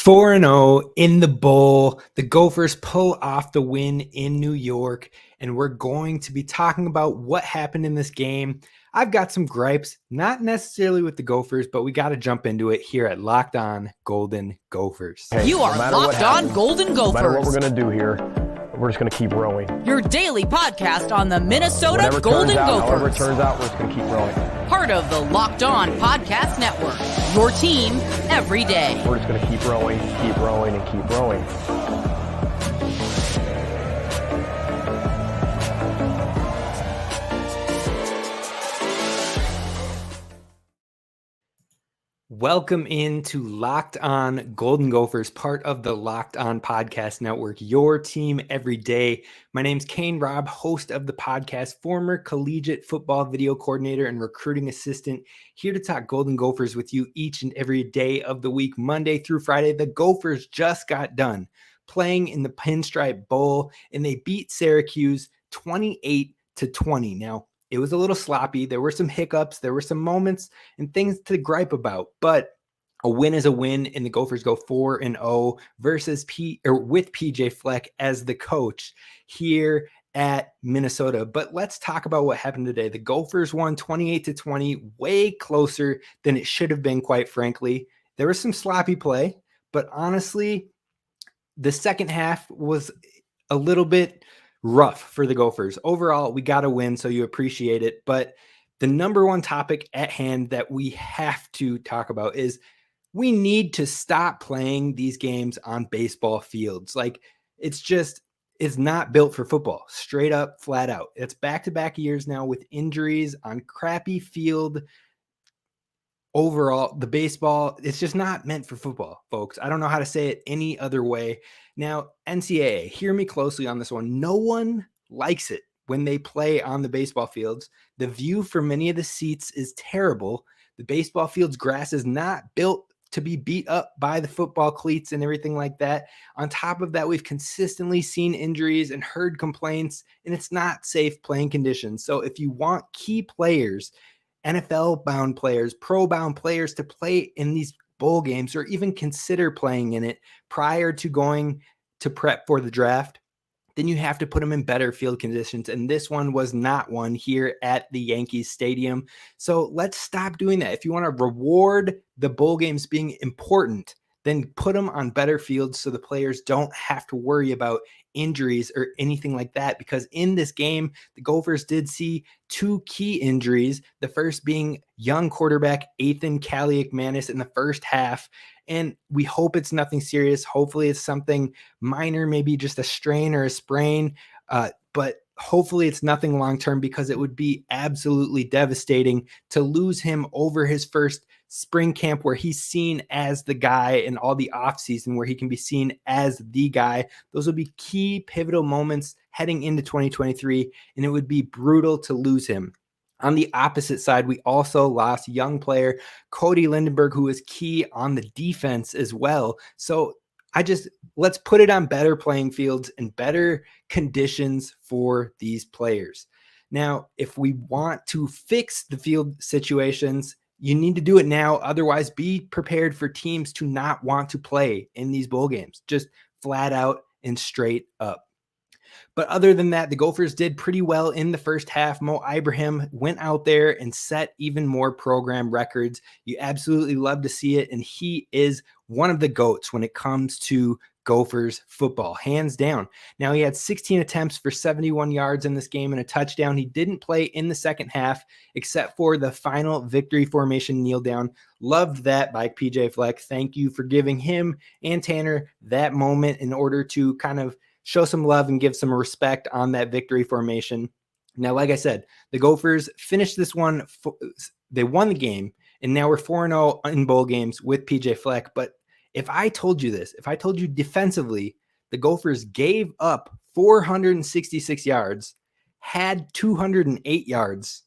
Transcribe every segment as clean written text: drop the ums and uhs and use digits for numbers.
4-0 in the bowl. The Gophers pull off the win in New York, and we're going to be talking about what happened in this game. I've got some gripes, not necessarily with the Gophers, but we got to jump into it here at Locked On Golden Gophers. Hey, You are Locked On Golden Gophers. No matter what we're going to do here, we're just going to keep rowing. Your daily podcast on the Minnesota Golden Gophers. However it turns out, we're just going to keep rowing. Part of the Locked On Podcast Network. Your team every day. We're just going to keep rowing, and keep rowing. Welcome into Locked On Golden Gophers, part of the Locked On Podcast Network, your team every day. My name's Kane Robb, host of the podcast, former collegiate football video coordinator and recruiting assistant, here to talk Golden Gophers with you each and every day of the week, Monday through Friday. The Gophers just got done playing in the Pinstripe Bowl, and they beat Syracuse 28-20. Now, it was a little sloppy. There were some hiccups. There were some moments and things to gripe about, but a win is a win, and the Gophers go 4-0 versus with PJ Fleck as the coach here at Minnesota. But let's talk about what happened today. The Gophers won 28-20, way closer than it should have been, quite frankly. There was some sloppy play, but honestly, the second half was a little bit rough for the Gophers. Overall, we got a win, so you appreciate it. But the number one topic at hand that we have to talk about is we need to stop playing these games on baseball fields. Like, it's not built for football, straight up, flat out. It's back-to-back years now with injuries on crappy field. Overall, the baseball, it's just not meant for football, folks. I don't know how to say it any other way. Now, NCAA, hear me closely on this one. No one likes it when they play on the baseball fields. The view for many of the seats is terrible. The baseball field's grass is not built to be beat up by the football cleats and everything like that. On top of that, we've consistently seen injuries and heard complaints, and it's not safe playing conditions. So if you want key players, NFL-bound players, pro-bound players to play in these bowl games or even consider playing in it prior to going to prep for the draft, then you have to put them in better field conditions. And this one was not one here at the Yankees Stadium. So let's stop doing that. If you want to reward the bowl games being important, then put them on better fields so the players don't have to worry about injuries or anything like that. Because in this game, the Gophers did see two key injuries, the first being young quarterback Ethan Kaliak-Manis in the first half. And we hope it's nothing serious. Hopefully it's something minor, maybe just a strain or a sprain. But hopefully it's nothing long-term, because it would be absolutely devastating to lose him over his first spring camp where he's seen as the guy, and all the offseason where he can be seen as the guy. Those would be key pivotal moments heading into 2023, and it would be brutal to lose him. On the opposite side, we also lost young player Cody Lindenberg, who was key on the defense as well. So let's put it on better playing fields and better conditions for these players. Now, if we want to fix the field situations, you need to do it now. Otherwise, be prepared for teams to not want to play in these bowl games, just flat out and straight up. But other than that, the Gophers did pretty well in the first half. Mo Ibrahim went out there and set even more program records. You absolutely love to see it. And he is one of the GOATs when it comes to Gophers football, hands down. Now, he had 16 attempts for 71 yards in this game and a touchdown. He didn't play in the second half except for the final victory formation kneel down. Loved that by PJ Fleck. Thank you for giving him and Tanner that moment in order to kind of show some love and give some respect on that victory formation. Now, like I said, the Gophers finished this one. They won the game, and now we're 4-0 in bowl games with PJ Fleck. But if I told you defensively, the Gophers gave up 466 yards, had 208 yards,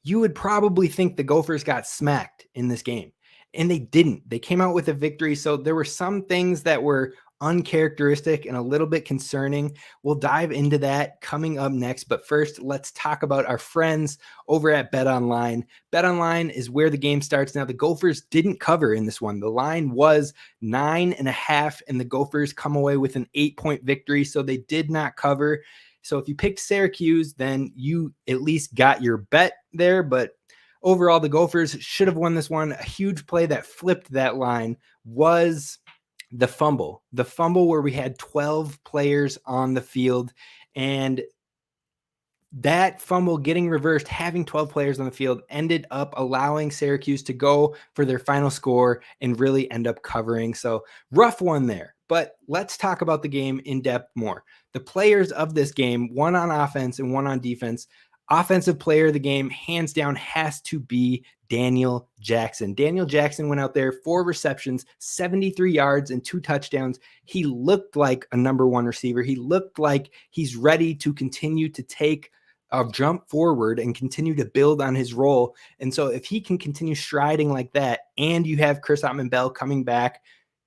you would probably think the Gophers got smacked in this game. And they didn't. They came out with a victory. So there were some things that were uncharacteristic and a little bit concerning. We'll dive into that coming up next. But first, let's talk about our friends over at BetOnline. BetOnline is where the game starts. Now, the Gophers didn't cover in this one. The line was 9.5, and the Gophers come away with an 8-point victory. So they did not cover. So if you picked Syracuse, then you at least got your bet there. But overall, the Gophers should have won this one. A huge play that flipped that line was the fumble where we had 12 players on the field, and that fumble getting reversed, having 12 players on the field, ended up allowing Syracuse to go for their final score and really end up covering. So rough one there. But let's talk about the game in depth more. The players of this game, one on offense and one on defense. Offensive player of the game, hands down, has to be Daniel Jackson. Daniel Jackson went out there, 4 receptions, 73 yards, and 2 touchdowns. He looked like a number 1 receiver. He looked like he's ready to continue to take a jump forward and continue to build on his role. And so if he can continue striding like that, and you have Chris Ottman-Bell coming back,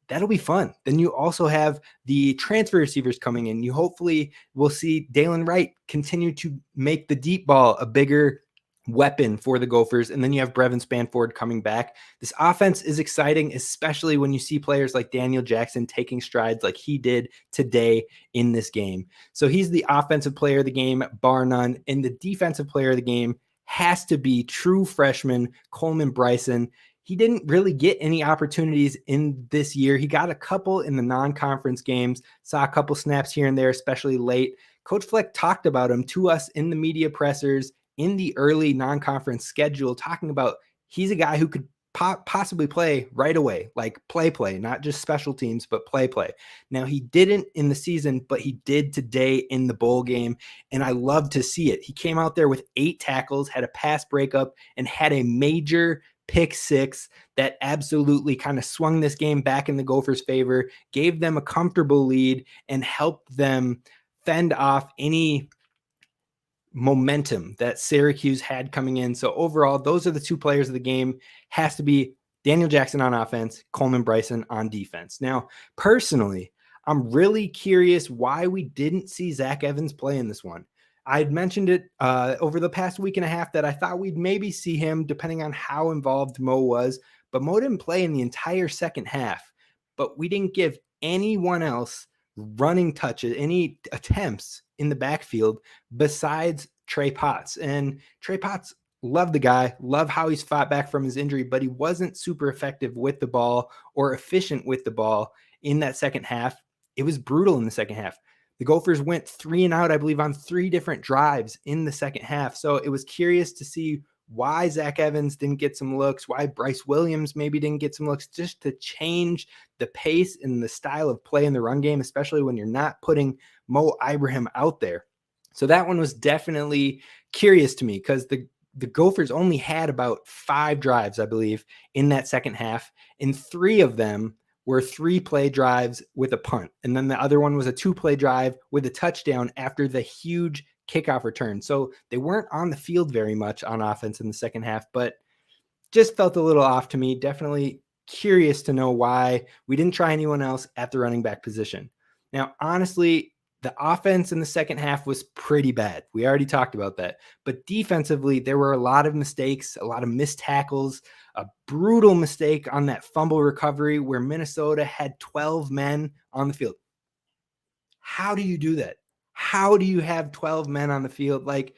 that'll be fun. Then you also have the transfer receivers coming in. You hopefully will see Dalen Wright continue to make the deep ball a bigger weapon for the Gophers. And then you have Brevin Spanford coming back. This offense is exciting, especially when you see players like Daniel Jackson taking strides like he did today in this game. So he's the offensive player of the game, bar none. And the defensive player of the game has to be true freshman Coleman Bryson. He didn't really get any opportunities in this year. He got a couple in the non-conference games, saw a couple snaps here and there, especially late. Coach Fleck talked about him to us in the media pressers in the early non-conference schedule, talking about he's a guy who could possibly play right away, like play, not just special teams, but play. Now, he didn't in the season, but he did today in the bowl game, and I love to see it. He came out there with 8 tackles, had a pass breakup, and had a major pick 6 that absolutely kind of swung this game back in the Gophers' favor, gave them a comfortable lead, and helped them fend off any momentum that Syracuse had coming in. So overall, those are the 2 players of the game. Has to be Daniel Jackson on offense, Coleman Bryson on defense. Now, personally, I'm really curious why we didn't see Zach Evans play in this one. I'd mentioned it over the past week and a half that I thought we'd maybe see him depending on how involved Mo was, but Mo didn't play in the entire second half. But we didn't give anyone else running touches, any attempts in the backfield besides Trey Potts. And Trey Potts, love the guy, love how he's fought back from his injury, but he wasn't super effective with the ball or efficient with the ball in that second half. It was brutal in the second half. The Gophers went 3 and out, I believe, on 3 different drives in the second half. So it was curious to see why Zach Evans didn't get some looks, why Bryce Williams maybe didn't get some looks, just to change the pace and the style of play in the run game, especially when you're not putting Mo Ibrahim out there. So that one was definitely curious to me because the Gophers only had about 5 drives, I believe, in that second half, and 3 of them were 3-play drives with a punt. And then the other one was a 2-play drive with a touchdown after the huge kickoff return. So they weren't on the field very much on offense in the second half, but just felt a little off to me. Definitely curious to know why we didn't try anyone else at the running back position. Now, honestly, the offense in the second half was pretty bad. We already talked about that. But defensively, there were a lot of mistakes, a lot of missed tackles, a brutal mistake on that fumble recovery where Minnesota had 12 men on the field. How do you do that? How do you have 12 men on the field? Like,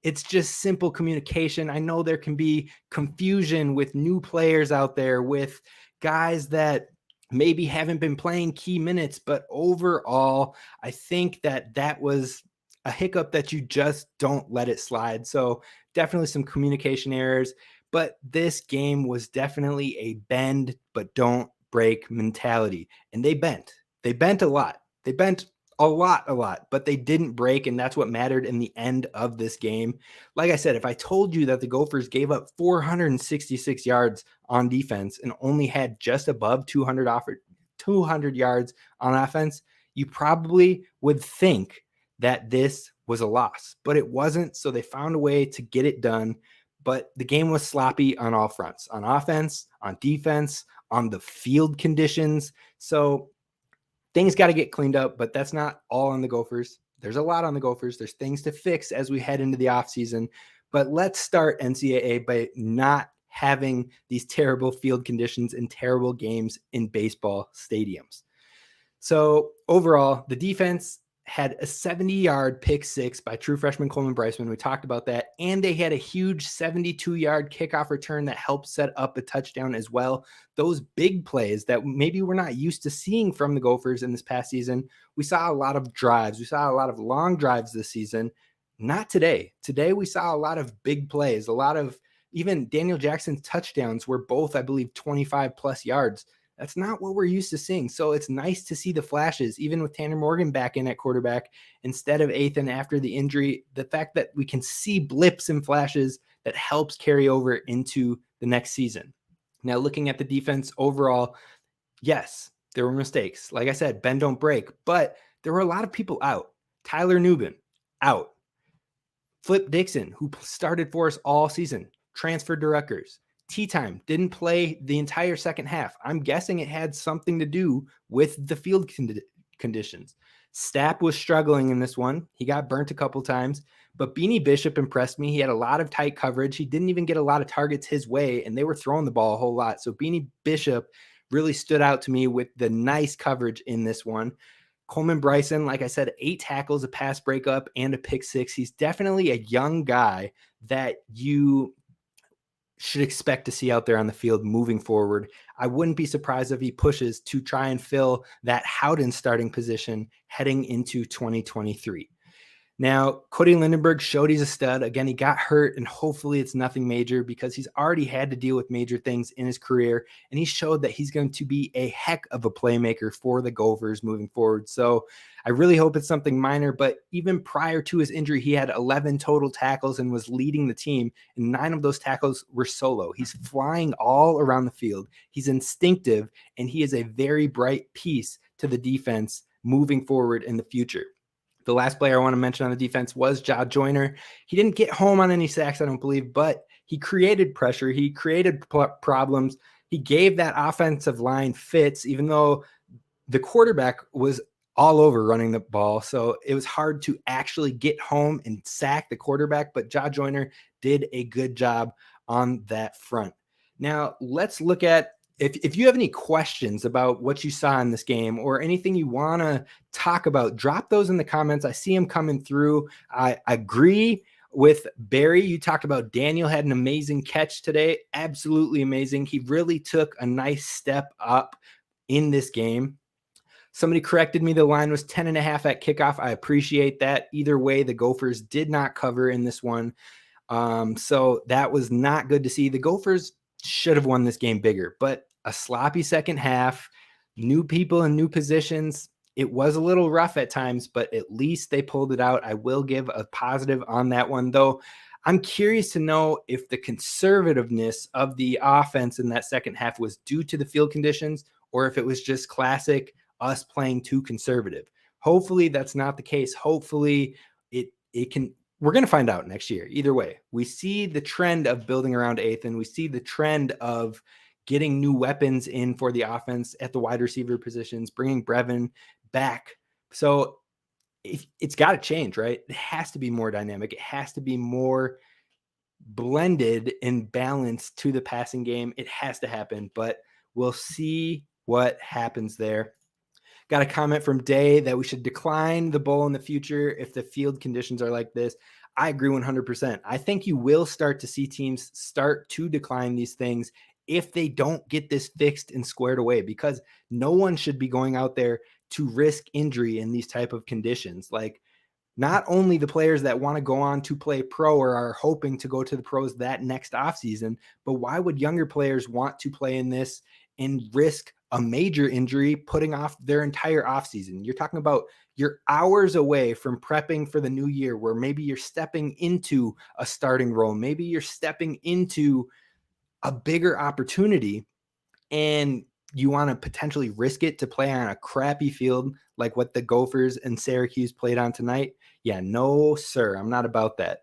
it's just simple communication. I know there can be confusion with new players out there, with guys that maybe haven't been playing key minutes, but overall, I think that was a hiccup that you just don't let it slide. So definitely some communication errors, but this game was definitely a bend, but don't break mentality. And they bent a lot. They bent a lot, but they didn't break. And that's what mattered in the end of this game. Like I said, if I told you that the Gophers gave up 466 yards on defense and only had just above 200 yards on offense, you probably would think that this was a loss, but it wasn't. So they found a way to get it done. But the game was sloppy on all fronts, on offense, on defense, on the field conditions. So things got to get cleaned up, but that's not all on the Gophers. There's a lot on the Gophers. There's things to fix as we head into the offseason. But let's start NCAA by not having these terrible field conditions and terrible games in baseball stadiums. So overall, the defense had a 70-yard pick six by true freshman Coleman Bryceman. We talked about that. And they had a huge 72-yard kickoff return that helped set up a touchdown as well. Those big plays that maybe we're not used to seeing from the Gophers in this past season. We saw a lot of drives. We saw a lot of long drives this season. Not today. Today, we saw a lot of big plays. A lot of even Daniel Jackson's touchdowns were both, I believe, 25-plus yards. That's not what we're used to seeing. So it's nice to see the flashes, even with Tanner Morgan back in at quarterback instead of Athan after the injury. The fact that we can see blips and flashes that helps carry over into the next season. Now, looking at the defense overall, yes, there were mistakes. Like I said, bend don't break, but there were a lot of people out. Tyler Nubin, out. Flip Dixon, who started for us all season, transferred to Rutgers. T-Time didn't play the entire second half. I'm guessing it had something to do with the field conditions. Stapp was struggling in this one. He got burnt a couple times, but Beanie Bishop impressed me. He had a lot of tight coverage. He didn't even get a lot of targets his way, and they were throwing the ball a whole lot. So Beanie Bishop really stood out to me with the nice coverage in this one. Coleman Bryson, like I said, 8 tackles, a pass breakup, and a pick six. He's definitely a young guy that you should expect to see out there on the field moving forward. I wouldn't be surprised if he pushes to try and fill that Howden starting position heading into 2023. Now, Cody Lindenberg showed he's a stud. Again, he got hurt, and hopefully it's nothing major because he's already had to deal with major things in his career, and he showed that he's going to be a heck of a playmaker for the Gophers moving forward. So I really hope it's something minor, but even prior to his injury, he had 11 total tackles and was leading the team, and 9 of those tackles were solo. He's flying all around the field. He's instinctive, and he is a very bright piece to the defense moving forward in the future. The last player I want to mention on the defense was Ja Joyner. He didn't get home on any sacks, I don't believe, but he created pressure. He created problems. He gave that offensive line fits, even though the quarterback was all over running the ball. So it was hard to actually get home and sack the quarterback, but Ja Joyner did a good job on that front. Now, let's look at if you have any questions about what you saw in this game or anything you want to talk about, drop those in the comments. I see them coming through. I agree with Barry. You talked about Daniel had an amazing catch today. Absolutely amazing. He really took a nice step up in this game. Somebody corrected me. The line was 10.5 at kickoff. I appreciate that. Either way, the Gophers did not cover in this one. So that was not good to see. The Gophers should have won this game bigger, but a sloppy second half, new people in new positions. It was a little rough at times, but at least they pulled it out. I will give a positive on that one, though. I'm curious to know if the conservativeness of the offense in that second half was due to the field conditions or if it was just classic us playing too conservative. Hopefully that's not the case. Hopefully it can. We're going to find out next year. Either way, we see the trend of building around Athan. We see the trend of getting new weapons in for the offense at the wide receiver positions, bringing Brevin back. So it's got to change, right? It has to be more dynamic. It has to be more blended and balanced to the passing game. It has to happen, but we'll see what happens there. Got a comment from Day that we should decline the bowl in the future if the field conditions are like this. I agree 100%. I think you will start to see teams start to decline these things if they don't get this fixed and squared away, because no one should be going out there to risk injury in these type of conditions. Like, not only the players that want to go on to play pro or are hoping to go to the pros that next offseason, but why would younger players want to play in this and risk a major injury, putting off their entire offseason? You're talking about you're hours away from prepping for the new year, where maybe you're stepping into a starting role. Maybe you're stepping into a bigger opportunity, and you want to potentially risk it to play on a crappy field like what the Gophers and Syracuse played on tonight. Yeah, no, sir. I'm not about that.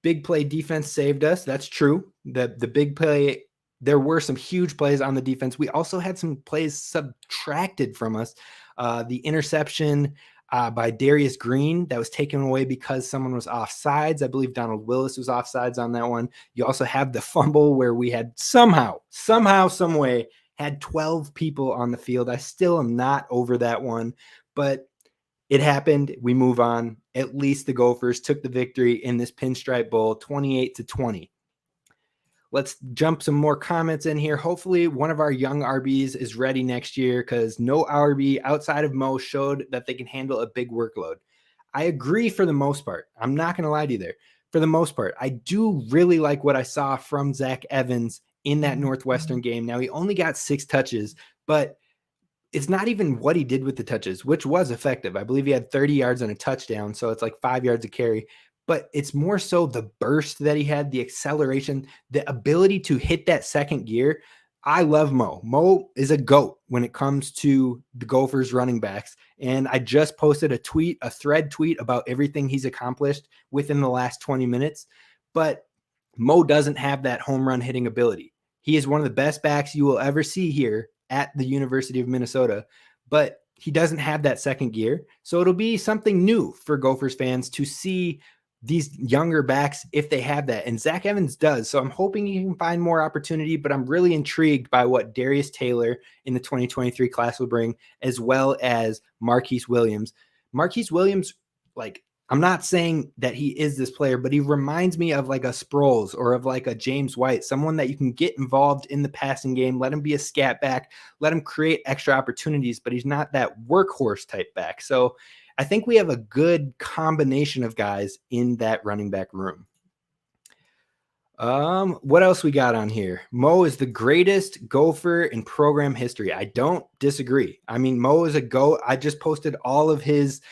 Big play defense saved us. That's true. The big play there were some huge plays on the defense. We also had some plays subtracted from us. The interception by Darius Green that was taken away because someone was offsides. I believe Donald Willis was offsides on that one. You also have the fumble where we had somehow, some way had 12 people on the field. I still am not over that one, but it happened. We move on. At least the Gophers took the victory in this Pinstripe Bowl, 28-20. Let's jump some more comments in here. Hopefully one of our young RBs is ready next year, because no RB outside of Mo showed that they can handle a big workload. I agree for the most part. I'm not going to lie to you there. For the most part, I do really like what I saw from Zach Evans in that Northwestern game. Now, he only got 6 touches, but it's not even what he did with the touches, which was effective. I believe he had 30 yards and a touchdown, so it's like 5 yards a carry. But it's more so the burst that he had, the acceleration, the ability to hit that second gear. I love Mo. Mo is a GOAT when it comes to the Gophers running backs. And I just posted a thread tweet about everything he's accomplished within the last 20 minutes. But Mo doesn't have that home run hitting ability. He is one of the best backs you will ever see here at the University of Minnesota, but he doesn't have that second gear. So it'll be something new for Gophers fans to see these younger backs if they have that. And Zach Evans does. So I'm hoping he can find more opportunity, but I'm really intrigued by what Darius Taylor in the 2023 class will bring, as well as Marquise Williams. Marquise Williams, like, I'm not saying that he is this player, but he reminds me of like a Sproles or of like a James White, someone that you can get involved in the passing game, let him be a scat back, let him create extra opportunities, but he's not that workhorse type back. So I think we have a good combination of guys in that running back room. What else we got on here? Mo is the greatest Gopher in program history. I don't disagree. I mean, Mo is a GOAT. I just posted all of his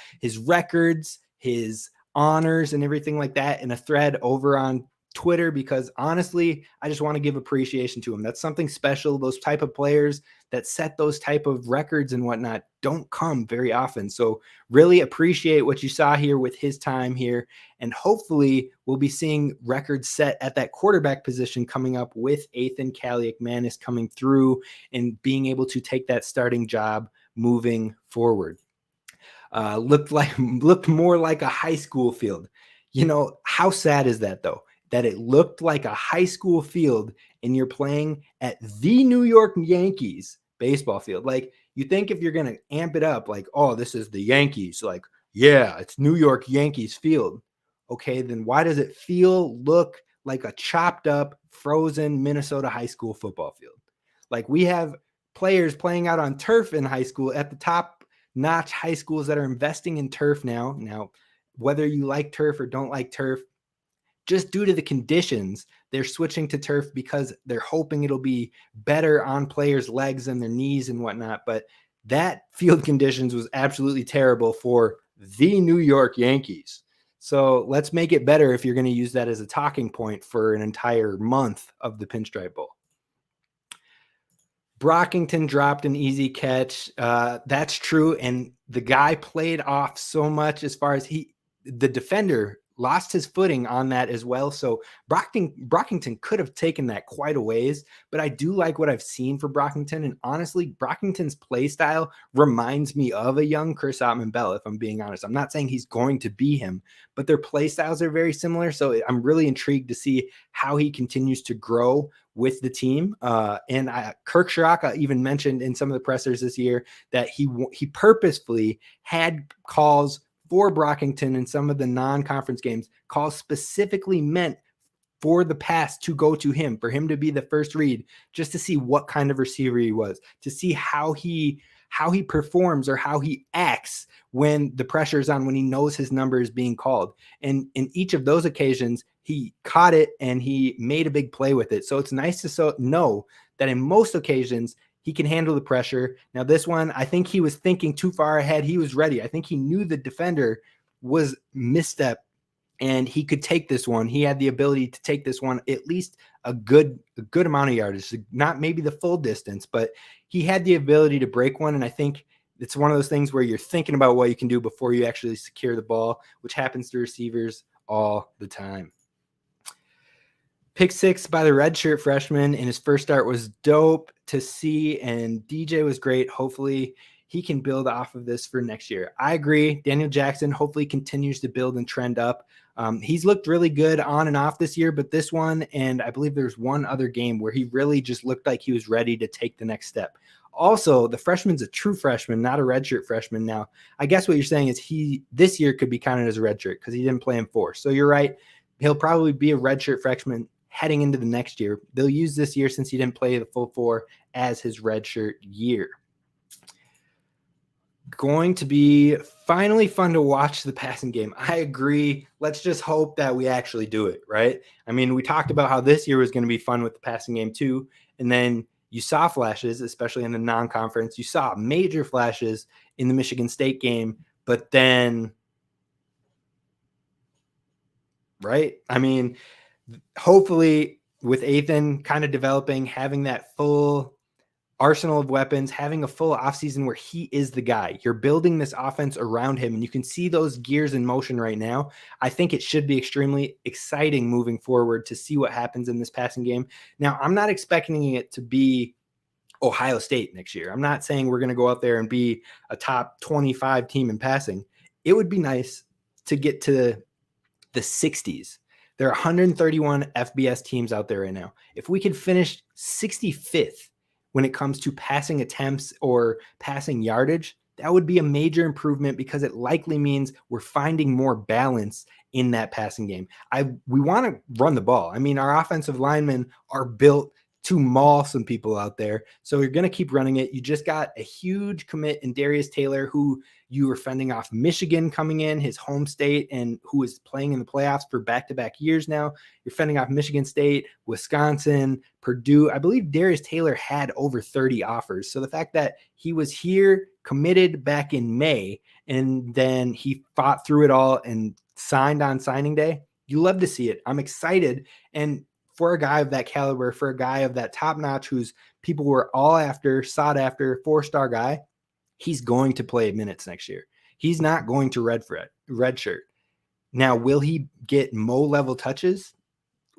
records, his honors and everything like that in a thread over on Twitter, because honestly, I just want to give appreciation to him. That's something special. Those type of players that set those type of records and whatnot don't come very often. So really appreciate what you saw here with his time here. And hopefully we'll be seeing records set at that quarterback position coming up with Ethan Kaliak-Manis coming through and being able to take that starting job moving forward. Looked more like a high school field. You know, how sad is that though? That it looked like a high school field and you're playing at the New York Yankees baseball field. Like, you think if you're going to amp it up, like, oh, this is the Yankees, like, yeah, it's New York Yankees field. Okay, then why does it look like a chopped up, frozen Minnesota high school football field? Like, we have players playing out on turf in high school at the top notch high schools that are investing in turf now. Now, whether you like turf or don't like turf, just due to the conditions, they're switching to turf because they're hoping it'll be better on players' legs and their knees and whatnot. But that field conditions was absolutely terrible for the New York Yankees. So let's make it better if you're going to use that as a talking point for an entire month of the Pinstripe Bowl. Brockington dropped an easy catch. That's true. And the guy played off so much as far as the defender lost his footing on that as well. So Brockington could have taken that quite a ways, but I do like what I've seen for Brockington. And honestly, Brockington's play style reminds me of a young Chris Ottman-Bell, if I'm being honest. I'm not saying he's going to be him, but their play styles are very similar. So I'm really intrigued to see how he continues to grow with the team. And Kirk Shiraka even mentioned in some of the pressers this year that he purposefully had calls for Brockington in some of the non-conference games, calls specifically meant for the pass to go to him, for him to be the first read, just to see what kind of receiver he was, to see how he performs or how he acts when the pressure is on, when he knows his number is being called. And in each of those occasions, he caught it and he made a big play with it. So it's nice to know that in most occasions, he can handle the pressure. Now, this one, I think he was thinking too far ahead. He was ready. I think he knew the defender was misstep and he could take this one. He had the ability to take this one at least a good amount of yardage, not maybe the full distance, but he had the ability to break one. And I think it's one of those things where you're thinking about what you can do before you actually secure the ball, which happens to receivers all the time. Pick six by the redshirt freshman in his first start was dope to see, and DJ was great. Hopefully he can build off of this for next year. I agree. Daniel Jackson hopefully continues to build and trend up. He's looked really good on and off this year, but this one, and I believe there's one other game where he really just looked like he was ready to take the next step. Also, the freshman's a true freshman, not a redshirt freshman. Now, I guess what you're saying is this year could be counted as a redshirt because he didn't play in 4. So you're right. He'll probably be a redshirt freshman heading into the next year. They'll use this year, since he didn't play the full 4, as his redshirt year. Going to be finally fun to watch the passing game. I agree. Let's just hope that we actually do it, right? I mean, we talked about how this year was going to be fun with the passing game too. And then you saw flashes, especially in the non-conference. You saw major flashes in the Michigan State game, but then, right? I mean, hopefully with Ethan kind of developing, having that full arsenal of weapons, having a full offseason where he is the guy, you're building this offense around him, and you can see those gears in motion right now. I think it should be extremely exciting moving forward to see what happens in this passing game. Now, I'm not expecting it to be Ohio State next year. I'm not saying we're going to go out there and be a top 25 team in passing. It would be nice to get to the 60s. There are 131 FBS teams out there right now. If we could finish 65th when it comes to passing attempts or passing yardage, that would be a major improvement, because it likely means we're finding more balance in that passing game. We want to run the ball. I mean, our offensive linemen are built to maul some people out there. So you're going to keep running it. You just got a huge commit in Darius Taylor, who you were fending off Michigan coming in, his home state, and who is playing in the playoffs for back-to-back years now. You're fending off Michigan State, Wisconsin, Purdue. I believe Darius Taylor had over 30 offers. So the fact that he was here, committed back in May, and then he fought through it all and signed on signing day, you love to see it. I'm excited. And for a guy of that caliber, for a guy of that top notch, who's people were all after, sought after, 4-star guy, he's going to play minutes next year. He's not going to redshirt. Now, will he get Mo level touches?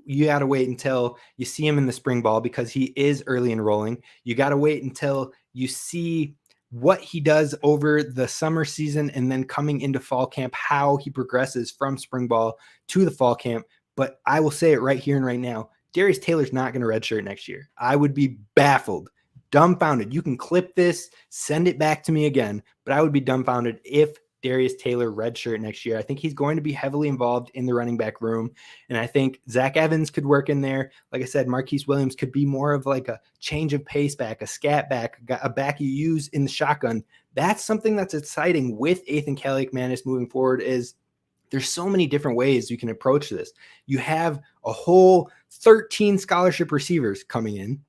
You got to wait until you see him in the spring ball, because he is early enrolling. You got to wait until you see what he does over the summer season, and then coming into fall camp, how he progresses from spring ball to the fall camp. But I will say it right here and right now, Darius Taylor's not going to redshirt next year. I would be baffled, dumbfounded. You can clip this, send it back to me again, but I would be dumbfounded if Darius Taylor redshirt next year. I think he's going to be heavily involved in the running back room, and I think Zach Evans could work in there. Like I said, Marquise Williams could be more of like a change of pace back, a scat back, a back you use in the shotgun. That's something that's exciting with Ethan Kaliakmanis moving forward. Is there's so many different ways you can approach this. You have a whole 13 scholarship receivers coming in,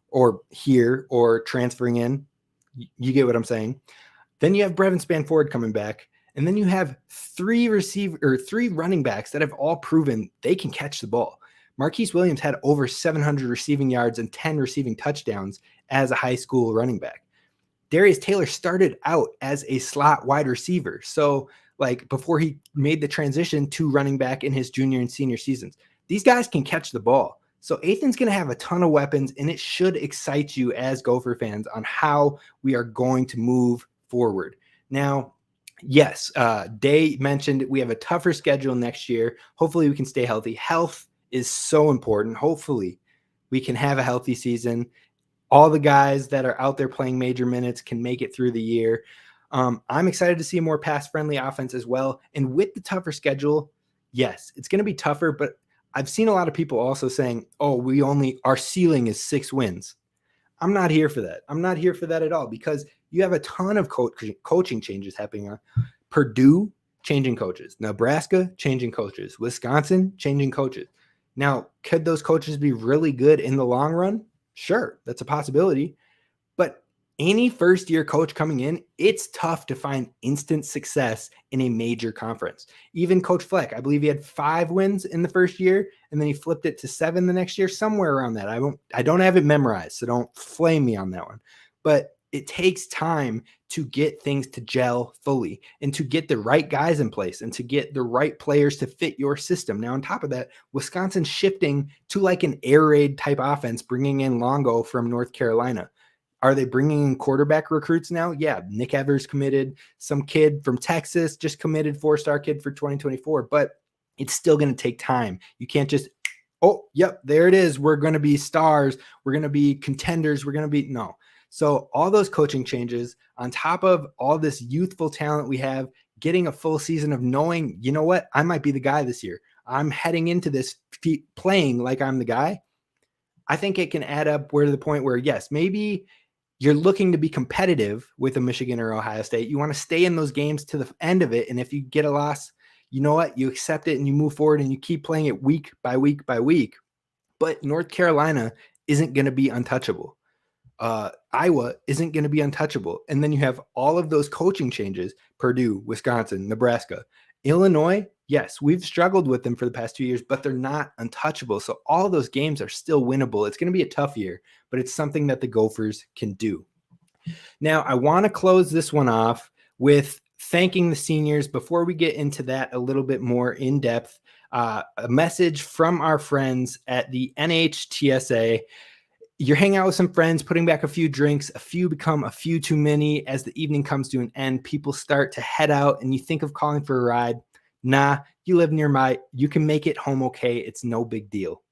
or here, or transferring in. You get what I'm saying? Then you have Brevin Spanford coming back, and then you have 3 running backs that have all proven they can catch the ball. Marquise Williams had over 700 receiving yards and 10 receiving touchdowns as a high school running back. Darius Taylor started out as a slot wide receiver. So like before he made the transition to running back in his junior and senior seasons, these guys can catch the ball. So Ethan's going to have a ton of weapons, and it should excite you as Gopher fans on how we are going to move forward. Now, yes, Day mentioned we have a tougher schedule next year. Hopefully we can stay healthy. Health is so important. Hopefully we can have a healthy season. All the guys that are out there playing major minutes can make it through the year. I'm excited to see a more pass-friendly offense as well. And with the tougher schedule, yes, it's going to be tougher, but I've seen a lot of people also saying, oh, our ceiling is 6 wins. I'm not here for that. I'm not here for that at all, because you have a ton of coaching changes happening. Purdue changing coaches, Nebraska changing coaches, Wisconsin changing coaches. Now, could those coaches be really good in the long run? Sure, that's a possibility. But any first-year coach coming in, it's tough to find instant success in a major conference. Even Coach Fleck, I believe he had 5 wins in the first year, and then he flipped it to 7 the next year, somewhere around that. I don't have it memorized, so don't flame me on that one. But it takes time to get things to gel fully and to get the right guys in place and to get the right players to fit your system. Now, on top of that, Wisconsin's shifting to like an air raid type offense, bringing in Longo from North Carolina. Are they bringing in quarterback recruits now? Yeah, Nick Evers committed, some kid from Texas just committed, 4-star kid for 2024, but it's still going to take time. You can't just, oh, yep, there it is. We're going to be stars. We're going to be contenders. We're going to be, no. So all those coaching changes on top of all this youthful talent we have, getting a full season of knowing, you know what, I might be the guy this year. I'm heading into this playing like I'm the guy. I think it can add up where to the point where, yes, maybe you're looking to be competitive with a Michigan or Ohio State. You want to stay in those games to the end of it. And if you get a loss, you know what, you accept it and you move forward and you keep playing it week by week by week. But North Carolina isn't going to be untouchable. Iowa isn't going to be untouchable. And then you have all of those coaching changes, Purdue, Wisconsin, Nebraska, Illinois. Yes, we've struggled with them for the past 2 years, but they're not untouchable. So all those games are still winnable. It's going to be a tough year, but it's something that the Gophers can do. Now, I want to close this one off with thanking the seniors. Before we get into that a little bit more in depth, a message from our friends at the NHTSA. You're hanging out with some friends, putting back a few drinks, a few become a few too many. As the evening comes to an end, people start to head out and you think of calling for a ride. Nah, you live nearby. You can make it home okay. It's no big deal.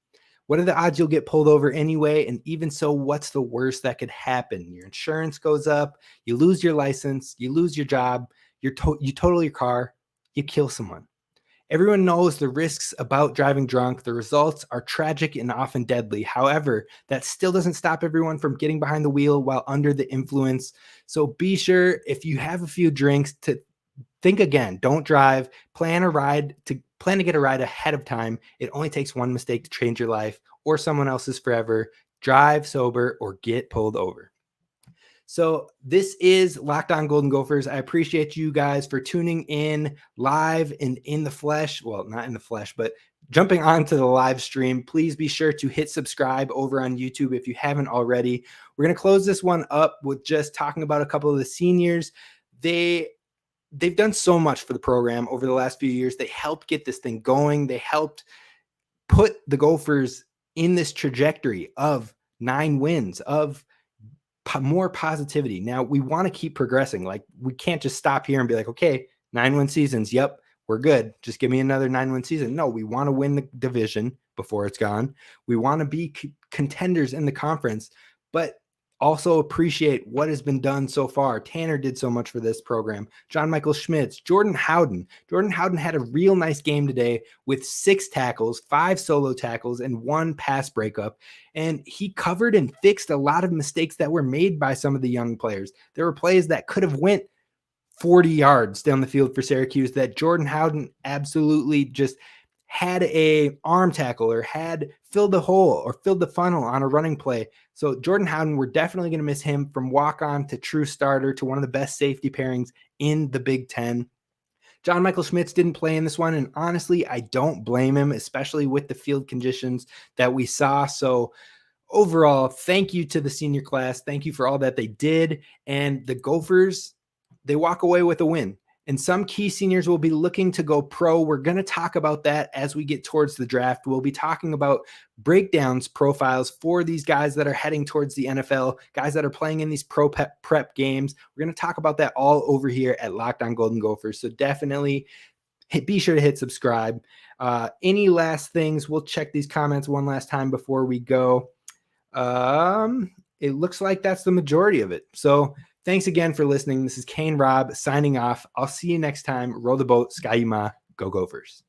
What are the odds you'll get pulled over anyway? And even so, what's the worst that could happen? Your insurance goes up, you lose your license, you lose your job, you total your car, you kill someone. Everyone knows the risks about driving drunk. The results are tragic and often deadly. However, that still doesn't stop everyone from getting behind the wheel while under the influence. So be sure, if you have a few drinks, to think again. Don't drive. Plan to get a ride ahead of time. It only takes one mistake to change your life or someone else's forever. Drive sober or get pulled over. So this is Locked On Golden Gophers. I appreciate you guys for tuning in live and in the flesh. Well, not in the flesh, but jumping onto the live stream. Please be sure to hit subscribe over on YouTube if you haven't already. We're going to close this one up with just talking about a couple of the seniors. They've done so much for the program over the last few years. They helped get this thing going. They helped put the Gophers in this trajectory of 9 wins, of more positivity. Now we want to keep progressing. Like, we can't just stop here and be like, okay, 9-win seasons. Yep, we're good. Just give me another 9-win season. No, we want to win the division before it's gone. We want to be contenders in the conference, but also appreciate what has been done so far. Tanner did so much for this program. John Michael Schmitz, Jordan Howden. Jordan Howden had a real nice game today with 6 tackles, 5 solo tackles, and 1 pass breakup. And he covered and fixed a lot of mistakes that were made by some of the young players. There were plays that could have went 40 yards down the field for Syracuse that Jordan Howden absolutely just had a arm tackle or had filled the hole or filled the funnel on a running play. So Jordan Howden, we're definitely going to miss him, from walk-on to true starter to one of the best safety pairings in the Big Ten. John Michael Schmitz didn't play in this one, and honestly, I don't blame him, especially with the field conditions that we saw. So overall, thank you to the senior class. Thank you for all that they did. And the Gophers, they walk away with a win. And some key seniors will be looking to go pro. We're going to talk about that as we get towards the draft. We'll be talking about breakdowns, profiles for these guys that are heading towards the NFL, guys that are playing in these pro prep games. We're going to talk about that all over here at Locked On Golden Gophers. So definitely be sure to hit subscribe. Any last things? We'll check these comments one last time before we go. It looks like that's the majority of it. So thanks again for listening. This is Kane Robb signing off. I'll see you next time. Row the boat, Sky Ma, go Gophers.